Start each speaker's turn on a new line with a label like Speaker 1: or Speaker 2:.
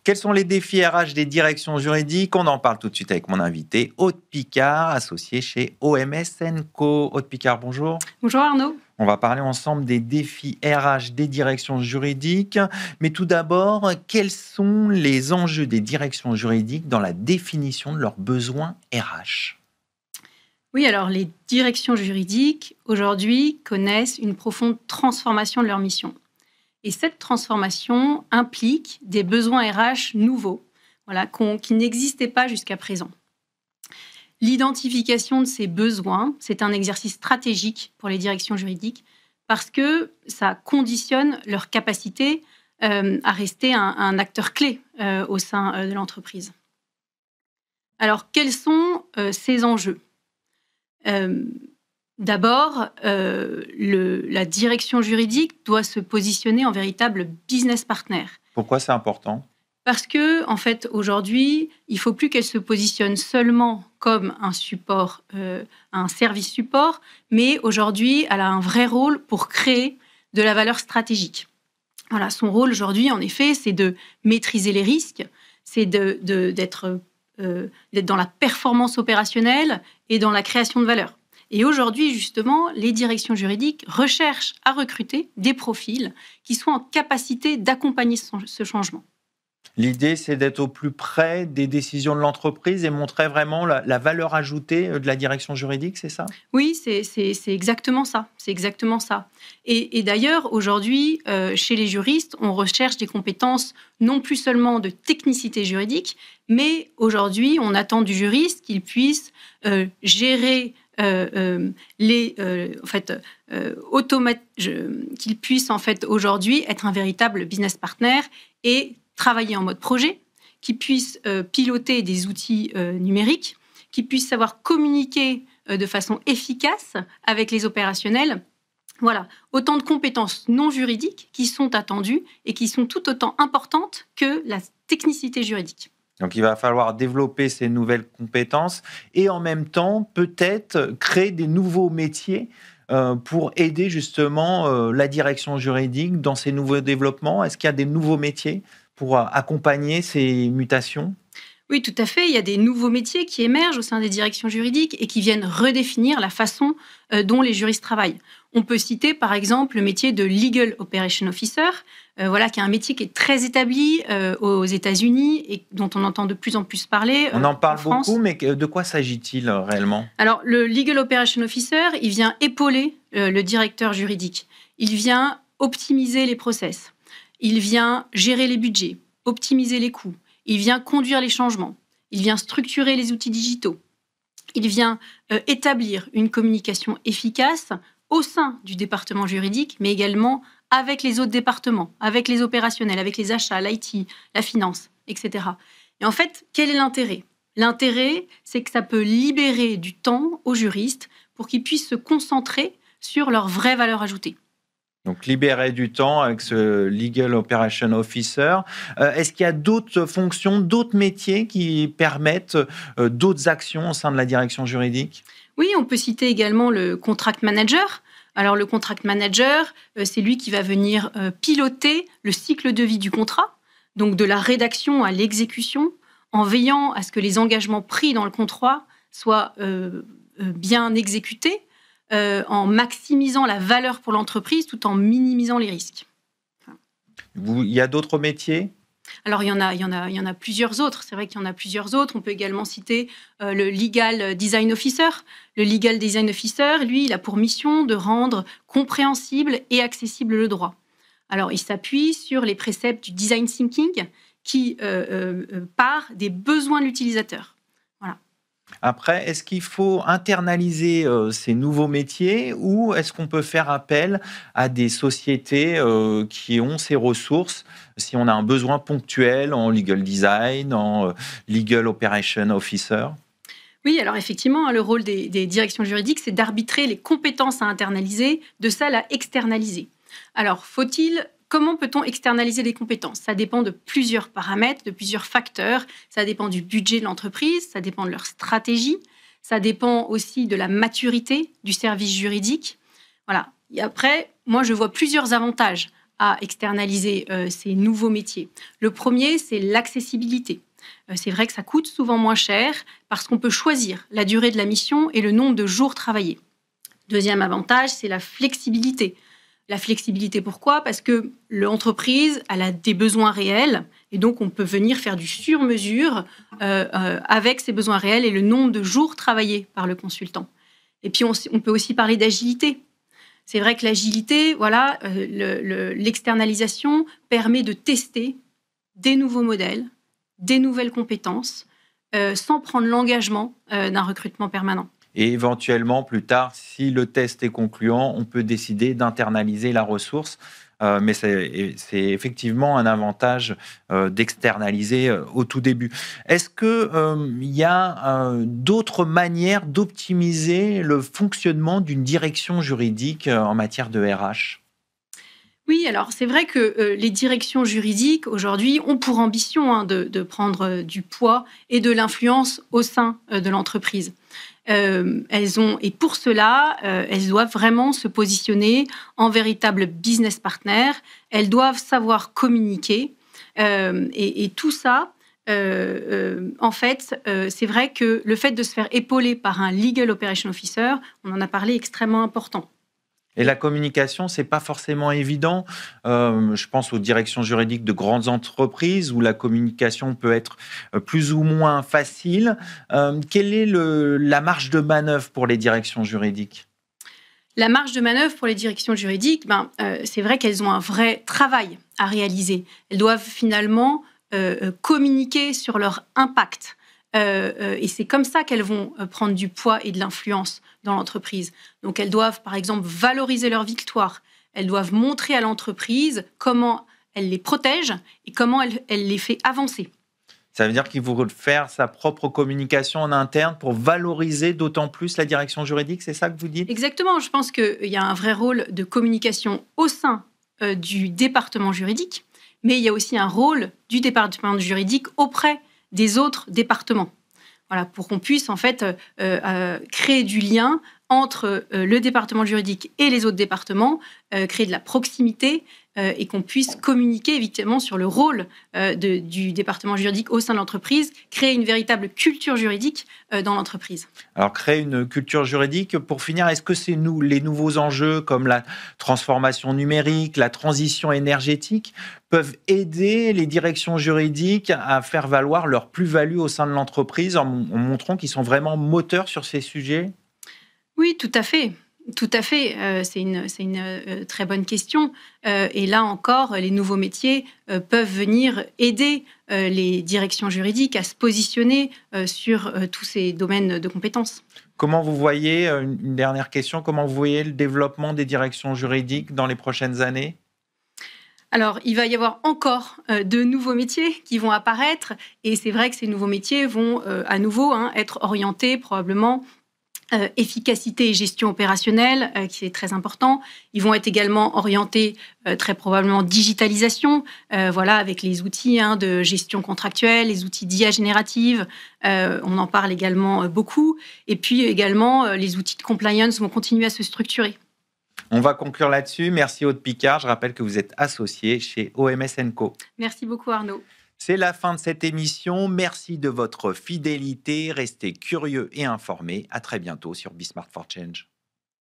Speaker 1: Quels sont les défis RH des directions juridiques? On en parle tout de suite avec mon invité, Aude Picard, associée chez OMS & Co. Aude Picard, bonjour.
Speaker 2: Bonjour Arnaud.
Speaker 1: On va parler ensemble des défis RH des directions juridiques. Mais tout d'abord, quels sont les enjeux des directions juridiques dans la définition de leurs besoins RH?
Speaker 2: Oui, alors les directions juridiques, aujourd'hui, connaissent une profonde transformation de leur mission. Et cette transformation implique des besoins RH nouveaux, qui n'existaient pas jusqu'à présent. L'identification de ces besoins, c'est un exercice stratégique pour les directions juridiques parce que ça conditionne leur capacité à rester un acteur clé au sein de l'entreprise. Alors, quels sont ces enjeux ? D'abord, la direction juridique doit se positionner en véritable business partner.
Speaker 1: Pourquoi c'est important ?
Speaker 2: Parce que, en fait, aujourd'hui, il ne faut plus qu'elle se positionne seulement comme un support, un service support, mais aujourd'hui, elle a un vrai rôle pour créer de la valeur stratégique. Voilà, son rôle aujourd'hui, en effet, c'est de maîtriser les risques, c'est d'être dans la performance opérationnelle et dans la création de valeur. Et aujourd'hui, justement, les directions juridiques recherchent à recruter des profils qui soient en capacité d'accompagner ce changement.
Speaker 1: L'idée, c'est d'être au plus près des décisions de l'entreprise et montrer vraiment la valeur ajoutée de la direction juridique, c'est ça ?
Speaker 2: Oui, c'est exactement ça. C'est exactement ça. Et d'ailleurs, aujourd'hui, chez les juristes, on recherche des compétences non plus seulement de technicité juridique, mais aujourd'hui, on attend du juriste qu'il puisse gérer qu'il puisse en fait aujourd'hui être un véritable business partner et travailler en mode projet, qui puisse piloter des outils numériques, qui puisse savoir communiquer de façon efficace avec les opérationnels. Voilà, autant de compétences non juridiques qui sont attendues et qui sont tout autant importantes que la technicité juridique.
Speaker 1: Donc, il va falloir développer ces nouvelles compétences et en même temps, peut-être créer des nouveaux métiers pour aider justement la direction juridique dans ces nouveaux développements. Est-ce qu'il y a des nouveaux métiers pour accompagner ces mutations ?
Speaker 2: Oui, tout à fait. Il y a des nouveaux métiers qui émergent au sein des directions juridiques et qui viennent redéfinir la façon dont les juristes travaillent. On peut citer par exemple le métier de Legal Operation Officer, qui est un métier qui est très établi aux États-Unis et dont on entend de plus en plus parler.
Speaker 1: On en parle
Speaker 2: en France.
Speaker 1: beaucoup, mais de quoi s'agit-il réellement ?
Speaker 2: Alors, le Legal Operation Officer, il vient épauler le directeur juridique. Il vient optimiser les process. Il vient gérer les budgets, optimiser les coûts. Il vient conduire les changements. Il vient structurer les outils digitaux. Il vient établir une communication efficace au sein du département juridique, mais également avec les autres départements, avec les opérationnels, avec les achats, l'IT, la finance, etc. Et en fait, quel est l'intérêt ? L'intérêt, c'est que ça peut libérer du temps aux juristes pour qu'ils puissent se concentrer sur leur vraie valeur ajoutée.
Speaker 1: Donc, libérer du temps avec ce Legal Operation Officer. Est-ce qu'il y a d'autres fonctions, d'autres métiers qui permettent d'autres actions au sein de la direction juridique ?
Speaker 2: Oui, on peut citer également le Contract Manager. Alors, le Contract Manager, c'est lui qui va venir piloter le cycle de vie du contrat, donc de la rédaction à l'exécution, en veillant à ce que les engagements pris dans le contrat soient bien exécutés, en maximisant la valeur pour l'entreprise tout en minimisant les risques.
Speaker 1: Il y a d'autres métiers ?
Speaker 2: Alors, il y en a plusieurs autres. C'est vrai qu'il y en a plusieurs autres. On peut également citer le Legal Design Officer. Le Legal Design Officer, lui, il a pour mission de rendre compréhensible et accessible le droit. Alors, il s'appuie sur les préceptes du Design Thinking qui part des besoins de l'utilisateur. Voilà.
Speaker 1: Après, est-ce qu'il faut internaliser ces nouveaux métiers ou est-ce qu'on peut faire appel à des sociétés qui ont ces ressources si on a un besoin ponctuel en legal design, en legal operation officer ?
Speaker 2: Oui, alors effectivement, le rôle des directions juridiques, c'est d'arbitrer les compétences à internaliser de celles à externaliser. Alors, comment peut-on externaliser les compétences ? Ça dépend de plusieurs paramètres, de plusieurs facteurs. Ça dépend du budget de l'entreprise, ça dépend de leur stratégie, ça dépend aussi de la maturité du service juridique. Voilà. Et après, moi, je vois plusieurs avantages à externaliser ces nouveaux métiers. Le premier, c'est l'accessibilité. C'est vrai que ça coûte souvent moins cher parce qu'on peut choisir la durée de la mission et le nombre de jours travaillés. Deuxième avantage, c'est la flexibilité. La flexibilité, pourquoi ? Parce que l'entreprise, elle a des besoins réels et donc on peut venir faire du sur-mesure avec ces besoins réels et le nombre de jours travaillés par le consultant. Et puis on peut aussi parler d'agilité. C'est vrai que l'agilité, voilà, l'externalisation permet de tester des nouveaux modèles, des nouvelles compétences, sans prendre l'engagement d'un recrutement permanent.
Speaker 1: Et éventuellement, plus tard, si le test est concluant, on peut décider d'internaliser la ressource. Mais c'est effectivement un avantage d'externaliser au tout début. Est-ce qu'il y a d'autres manières d'optimiser le fonctionnement d'une direction juridique en matière de RH ?
Speaker 2: Oui, alors c'est vrai que les directions juridiques, aujourd'hui, ont pour ambition de prendre du poids et de l'influence au sein de l'entreprise. Et pour cela, elles doivent vraiment se positionner en véritable business partner. Elles doivent savoir communiquer. Et tout ça, en fait, c'est vrai que le fait de se faire épauler par un Legal Operation Officer, on en a parlé, extrêmement important.
Speaker 1: Et la communication, c'est pas forcément évident. Je pense aux directions juridiques de grandes entreprises où la communication peut être plus ou moins facile. Quelle est la marge de manœuvre pour les directions juridiques ?
Speaker 2: La marge de manœuvre pour les directions juridiques, c'est vrai qu'elles ont un vrai travail à réaliser. Elles doivent finalement communiquer sur leur impact. Et c'est comme ça qu'elles vont prendre du poids et de l'influence dans l'entreprise. Donc elles doivent, par exemple, valoriser leurs victoires. Elles doivent montrer à l'entreprise comment elle les protège et comment elle les fait avancer.
Speaker 1: Ça veut dire qu'il faut faire sa propre communication en interne pour valoriser d'autant plus la direction juridique, c'est ça que vous dites ?
Speaker 2: Exactement, je pense qu'il y a un vrai rôle de communication au sein du département juridique, mais il y a aussi un rôle du département juridique auprès des autres départements. Voilà, pour qu'on puisse en fait créer du lien entre le département juridique et les autres départements, créer de la proximité et qu'on puisse communiquer évidemment sur le rôle du département juridique au sein de l'entreprise, créer une véritable culture juridique dans l'entreprise.
Speaker 1: Alors, créer une culture juridique, pour finir, est-ce que c'est les nouveaux enjeux comme la transformation numérique, la transition énergétique peuvent aider les directions juridiques à faire valoir leur plus-value au sein de l'entreprise en montrant qu'ils sont vraiment moteurs sur ces sujets ?
Speaker 2: Oui, tout à fait. Tout à fait. C'est une très bonne question. Et là encore, les nouveaux métiers peuvent venir aider les directions juridiques à se positionner sur tous ces domaines de compétences.
Speaker 1: Comment vous voyez, une dernière question, comment vous voyez le développement des directions juridiques dans les prochaines années ?
Speaker 2: Alors, il va y avoir encore de nouveaux métiers qui vont apparaître. Et c'est vrai que ces nouveaux métiers vont à nouveau être orientés probablement efficacité et gestion opérationnelle, qui est très important. Ils vont être également orientés très probablement digitalisation, avec les outils de gestion contractuelle, les outils d'IA générative. On en parle également beaucoup. Et puis également, les outils de compliance vont continuer à se structurer.
Speaker 1: On va conclure là-dessus. Merci Aude Picard. Je rappelle que vous êtes associée chez OMS & Co.
Speaker 2: Merci beaucoup Arnaud.
Speaker 1: C'est la fin de cette émission. Merci de votre fidélité. Restez curieux et informés. À très bientôt sur Be Smart for Change.